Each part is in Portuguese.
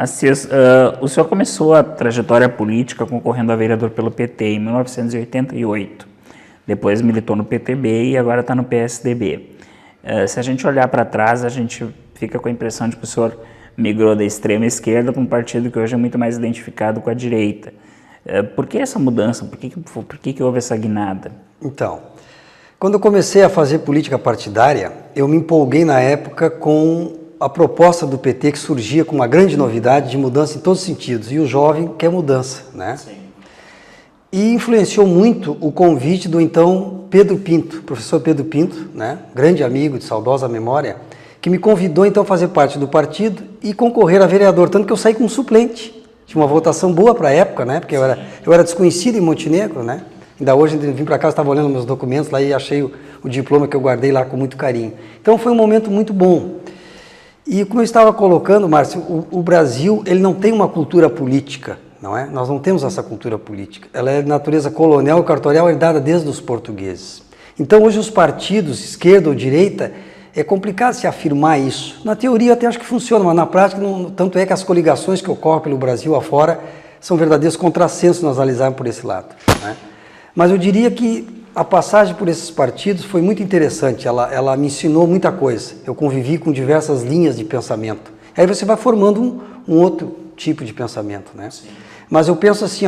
Assis, o senhor começou a trajetória política concorrendo a vereador pelo PT em 1988. Depois militou no PTB e agora está no PSDB. Se a gente olhar para trás, a gente fica com a impressão de que o senhor migrou da extrema esquerda para um partido que hoje é muito mais identificado com a direita. Por que essa mudança? Por que houve essa guinada? Então, quando eu comecei a fazer política partidária, eu me empolguei na época com a proposta do PT que surgia com uma grande novidade de mudança em todos os sentidos. E o jovem quer mudança, né? Sim. E influenciou muito o convite do então Pedro Pinto, professor Pedro Pinto, né? Grande amigo de saudosa memória, que me convidou então a fazer parte do partido e concorrer a vereador, tanto que eu saí como suplente. Tinha uma votação boa para a época, né? Porque eu era desconhecido em Montenegro, né? Ainda hoje eu vim para casa, estava olhando meus documentos lá e achei o diploma que eu guardei lá com muito carinho. Então foi um momento muito bom. E como eu estava colocando, Márcio, o Brasil ele não tem uma cultura política, não é? Nós não temos essa cultura política. Ela é de natureza colonial e cartorial herdada desde os portugueses. Então hoje os partidos, esquerda ou direita, é complicado se afirmar isso. Na teoria eu até acho que funciona, mas na prática não, tanto é que as coligações que ocorrem pelo Brasil afora são verdadeiros contrassensos se nós analisarmos por esse lado, né? Mas eu diria que a passagem por esses partidos foi muito interessante, ela me ensinou muita coisa. Eu convivi com diversas linhas de pensamento. Aí você vai formando um outro tipo de pensamento, né? Sim. Mas eu penso assim,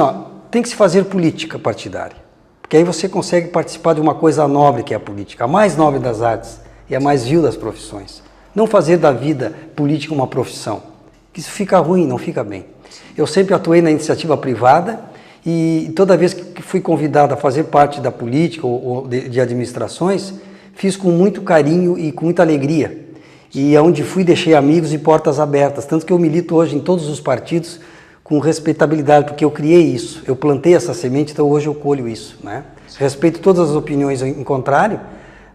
tem que se fazer política partidária, porque aí você consegue participar de uma coisa nobre que é a política, a mais nobre das artes e a mais vil das profissões. Não fazer da vida política uma profissão, que isso fica ruim, não fica bem. Eu sempre atuei na iniciativa privada, e toda vez que fui convidado a fazer parte da política ou de administrações, fiz com muito carinho e com muita alegria. E aonde fui, deixei amigos e portas abertas. Tanto que eu milito hoje em todos os partidos com respeitabilidade, porque eu criei isso. Eu plantei essa semente, então hoje eu colho isso, né? Respeito todas as opiniões em contrário,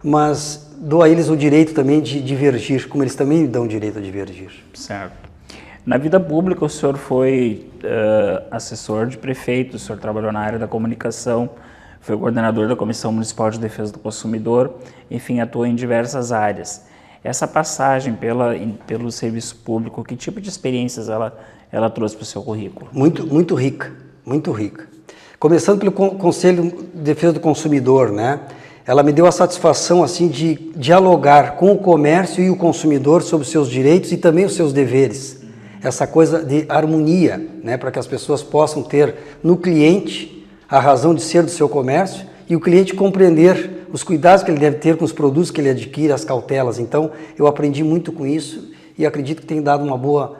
mas dou a eles o direito também de divergir, como eles também me dão o direito a divergir. Certo. Na vida pública, o senhor foi assessor de prefeito, o senhor trabalhou na área da comunicação, foi coordenador da Comissão Municipal de Defesa do Consumidor, enfim, atuou em diversas áreas. Essa passagem pelo serviço público, que tipo de experiências ela trouxe para o seu currículo? Muito rica, muito rica. Começando pelo Conselho de Defesa do Consumidor, né? Ela me deu a satisfação assim, de dialogar com o comércio e o consumidor sobre os seus direitos e também os seus deveres. Essa coisa de harmonia, né, para que as pessoas possam ter no cliente a razão de ser do seu comércio e o cliente compreender os cuidados que ele deve ter com os produtos que ele adquire, as cautelas. Então, eu aprendi muito com isso e acredito que tem dado uma boa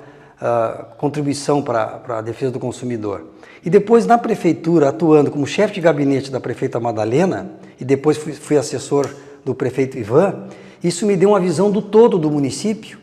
contribuição para a defesa do consumidor. E depois, na prefeitura, atuando como chefe de gabinete da prefeita Madalena, e depois fui assessor do prefeito Ivan, isso me deu uma visão do todo do município,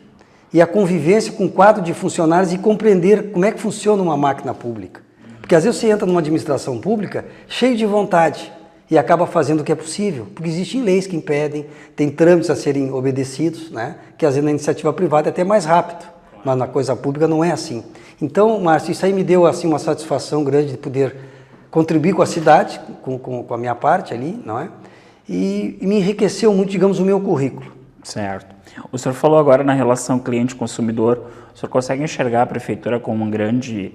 e a convivência com um quadro de funcionários e compreender como é que funciona uma máquina pública. Porque às vezes você entra numa administração pública cheio de vontade e acaba fazendo o que é possível, porque existem leis que impedem, tem trâmites a serem obedecidos, né? Que às vezes na iniciativa privada é até mais rápido, mas na coisa pública não é assim. Então, Márcio, isso aí me deu assim, uma satisfação grande de poder contribuir com a cidade, com a minha parte ali, não é? E me enriqueceu muito, digamos, o meu currículo. Certo. O senhor falou agora na relação cliente-consumidor. O senhor consegue enxergar a prefeitura como um grande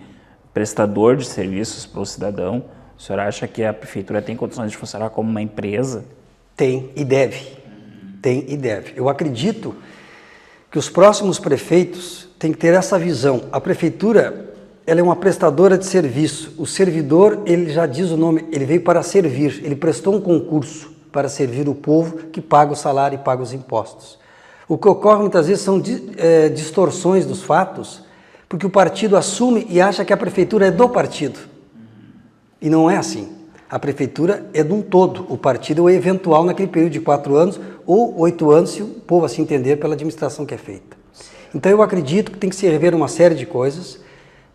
prestador de serviços para o cidadão? O senhor acha que a prefeitura tem condições de funcionar como uma empresa? Tem e deve. Tem e deve. Eu acredito que os próximos prefeitos têm que ter essa visão. A prefeitura, ela é uma prestadora de serviço. O servidor, ele já diz o nome, ele veio para servir. Ele prestou um concurso para servir o povo que paga o salário e paga os impostos. O que ocorre muitas vezes são distorções dos fatos, porque o partido assume e acha que a prefeitura é do partido. E não é assim. A prefeitura é de um todo. O partido é o eventual naquele período de 4 anos ou 8 anos, se o povo assim entender pela administração que é feita. Então eu acredito que tem que se rever uma série de coisas,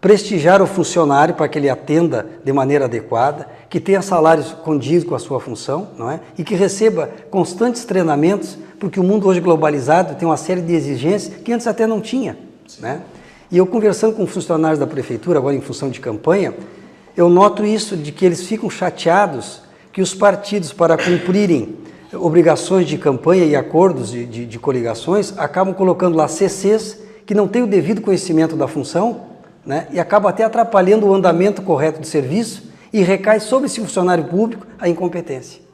prestigiar o funcionário para que ele atenda de maneira adequada, que tenha salários condizentes com a sua função, não é? E que receba constantes treinamentos, porque o mundo hoje globalizado tem uma série de exigências que antes até não tinha, né? E eu conversando com funcionários da prefeitura, agora em função de campanha, eu noto isso, de que eles ficam chateados que os partidos, para cumprirem obrigações de campanha e acordos de coligações, acabam colocando lá CCs que não têm o devido conhecimento da função, né? E acaba até atrapalhando o andamento correto do serviço e recai sobre esse funcionário público a incompetência.